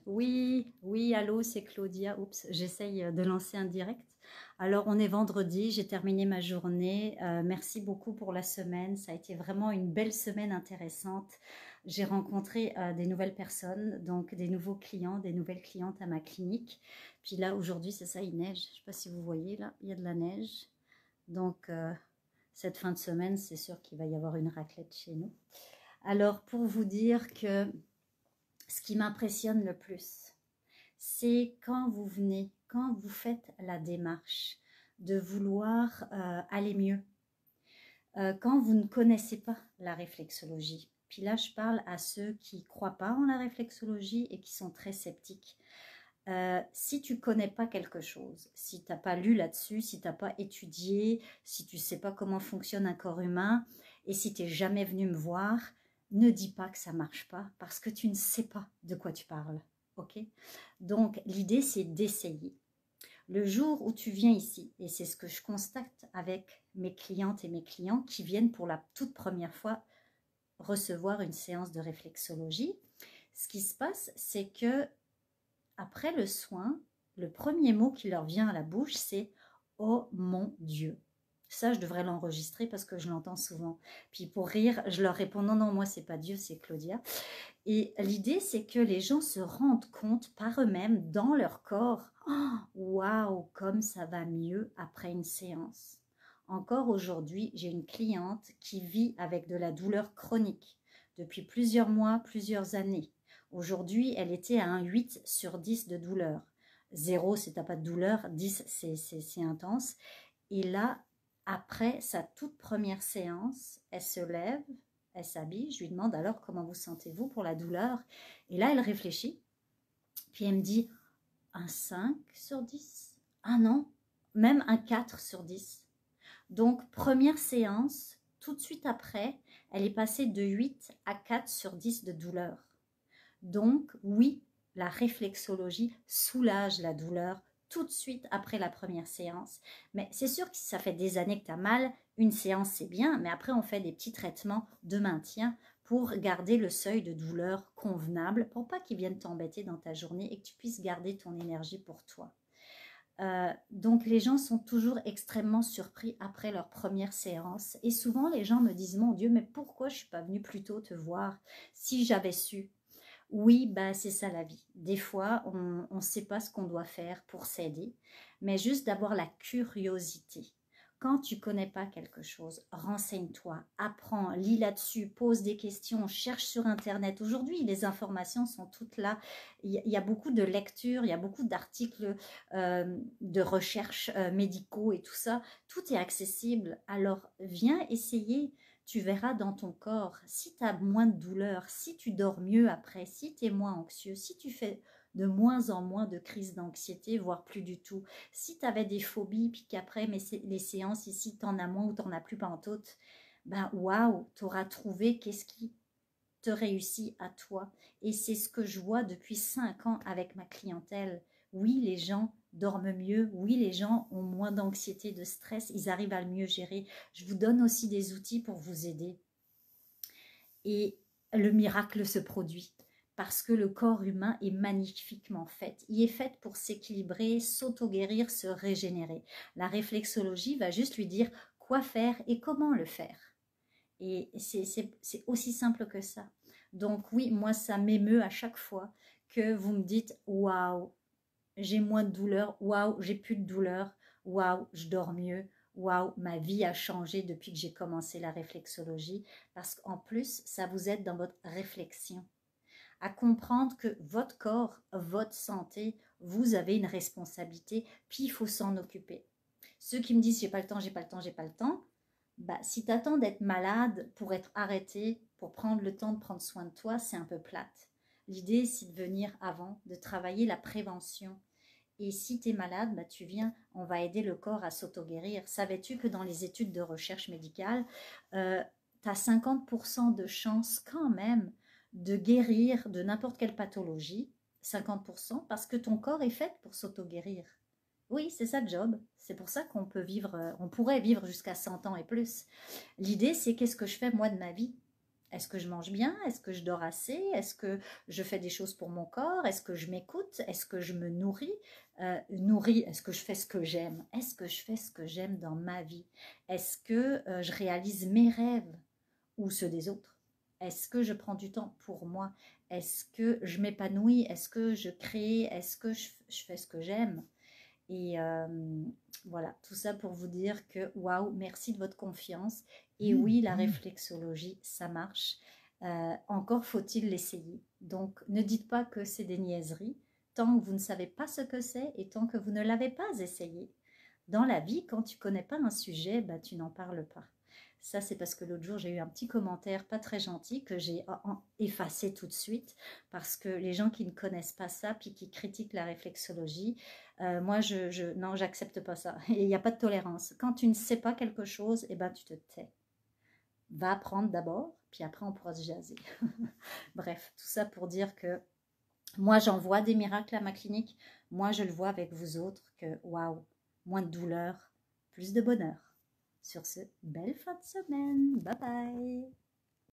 Oui, oui, allô, c'est Claudia. Oups, j'essaye de lancer un direct. Alors, on est vendredi, j'ai terminé ma journée. Merci beaucoup pour la semaine. Ça a été vraiment une belle semaine intéressante. J'ai rencontré des nouvelles personnes, donc des nouveaux clients, des nouvelles clientes à ma clinique. Puis là, aujourd'hui, c'est ça, il neige. Je ne sais pas si vous voyez, là, il y a de la neige. Donc, cette fin de semaine, c'est sûr qu'il va y avoir une raclette chez nous. Alors, pour vous dire que ce qui m'impressionne le plus, c'est quand vous venez, quand vous faites la démarche de vouloir aller mieux, quand vous ne connaissez pas la réflexologie. Puis là, je parle à ceux qui ne croient pas en la réflexologie et qui sont très sceptiques. Si tu ne connais pas quelque chose, si tu n'as pas lu là-dessus, si tu n'as pas étudié, si tu ne sais pas comment fonctionne un corps humain, et si tu n'es jamais venu me voir, ne dis pas que ça ne marche pas, parce que tu ne sais pas de quoi tu parles. Ok? Donc, l'idée, c'est d'essayer. Le jour où tu viens ici, et c'est ce que je constate avec mes clientes et mes clients qui viennent pour la toute première fois recevoir une séance de réflexologie, ce qui se passe, c'est que après le soin, le premier mot qui leur vient à la bouche, c'est « Oh mon Dieu ». Ça, je devrais l'enregistrer parce que je l'entends souvent. Puis pour rire, je leur réponds « Non, non, moi, c'est pas Dieu, c'est Claudia ». Et l'idée, c'est que les gens se rendent compte par eux-mêmes, dans leur corps, « Waouh, comme ça va mieux après une séance ». Encore aujourd'hui, j'ai une cliente qui vit avec de la douleur chronique depuis plusieurs mois, plusieurs années. Aujourd'hui, elle était à un 8 sur 10 de douleur. 0, c'est t'as pas de douleur, 10, c'est intense. Et là, après sa toute première séance, elle se lève, elle s'habille, je lui demande alors comment vous sentez-vous pour la douleur. Et là, elle réfléchit, puis elle me dit un 5 sur 10. Ah non, même un 4 sur 10. Donc, première séance, tout de suite après, elle est passée de 8 à 4 sur 10 de douleur. Donc, oui, la réflexologie soulage la douleur tout de suite après la première séance. Mais c'est sûr que si ça fait des années que tu as mal, une séance c'est bien, mais après on fait des petits traitements de maintien pour garder le seuil de douleur convenable, pour pas qu'il vienne t'embêter dans ta journée et que tu puisses garder ton énergie pour toi. Donc les gens sont toujours extrêmement surpris après leur première séance et souvent les gens me disent « Mon Dieu, mais pourquoi je ne suis pas venue plus tôt te voir si j'avais su ?» Oui, bah, c'est ça la vie. Des fois, on ne sait pas ce qu'on doit faire pour s'aider, mais juste d'avoir la curiosité. Quand tu ne connais pas quelque chose, renseigne-toi, apprends, lis là-dessus, pose des questions, cherche sur Internet. Aujourd'hui, les informations sont toutes là. Il y a beaucoup de lectures, il y a beaucoup d'articles de recherche médicaux et tout ça. Tout est accessible. Alors, viens essayer. Tu verras dans ton corps, si tu as moins de douleur, si tu dors mieux après, si tu es moins anxieux, si tu fais de moins en moins de crises d'anxiété, voire plus du tout, si tu avais des phobies, puis qu'après les séances ici, tu en as moins ou tu n'en as plus pantoute, ben waouh, tu auras trouvé qu'est-ce qui te réussit à toi. Et c'est ce que je vois depuis 5 ans avec ma clientèle. Oui, les gens dorment mieux. Oui, les gens ont moins d'anxiété, de stress. Ils arrivent à le mieux gérer. Je vous donne aussi des outils pour vous aider. Et le miracle se produit parce que le corps humain est magnifiquement fait. Il est fait pour s'équilibrer, s'auto-guérir, se régénérer. La réflexologie va juste lui dire quoi faire et comment le faire. Et c'est aussi simple que ça. Donc oui, moi, ça m'émeut à chaque fois que vous me dites « Waouh, j'ai moins de douleur. Waouh, j'ai plus de douleur. Waouh, je dors mieux. Waouh, ma vie a changé depuis que j'ai commencé la réflexologie. » Parce qu'en plus, ça vous aide dans votre réflexion à comprendre que votre corps, votre santé, vous avez une responsabilité, puis il faut s'en occuper. Ceux qui me disent « J'ai pas le temps, j'ai pas le temps, j'ai pas le temps », bah, si tu attends d'être malade pour être arrêté, pour prendre le temps de prendre soin de toi, c'est un peu plate. L'idée, c'est de venir avant, de travailler la prévention. Et si tu es malade, bah, tu viens, on va aider le corps à s'auto-guérir. Savais-tu que dans les études de recherche médicale, tu as 50% de chances quand même de guérir de n'importe quelle pathologie, 50%, parce que ton corps est fait pour s'auto-guérir. Oui, c'est ça le job. C'est pour ça qu'on peut vivre, on pourrait vivre jusqu'à 100 ans et plus. L'idée, c'est qu'est-ce que je fais moi de ma vie? Est-ce que je mange bien? Est-ce que je dors assez? Est-ce que je fais des choses pour mon corps? Est-ce que je m'écoute? Est-ce que je me nourris? Est-ce que je fais ce que j'aime? Est-ce que je fais ce que j'aime dans ma vie? Est-ce que je réalise mes rêves ou ceux des autres? Est-ce que je prends du temps pour moi? Est-ce que je m'épanouis? Est-ce que je crée? Est-ce que je fais ce que j'aime? Et voilà, tout ça pour vous dire que waouh, merci de votre confiance. Et oui, la réflexologie, ça marche. Encore faut-il l'essayer. Donc, ne dites pas que c'est des niaiseries, tant que vous ne savez pas ce que c'est et tant que vous ne l'avez pas essayé. Dans la vie, quand tu connais pas un sujet, bah, tu n'en parles pas. Ça, c'est parce que l'autre jour, j'ai eu un petit commentaire pas très gentil que j'ai effacé tout de suite parce que les gens qui ne connaissent pas ça puis qui critiquent la réflexologie, moi, non, j'accepte pas ça. Et il n'y a pas de tolérance. Quand tu ne sais pas quelque chose, eh ben, tu te tais. Va apprendre d'abord, puis après, on pourra se jaser. Bref, tout ça pour dire que moi, j'en vois des miracles à ma clinique. Moi, je le vois avec vous autres que, waouh, moins de douleur, plus de bonheur. Sur ce, belle fin de semaine. Bye bye.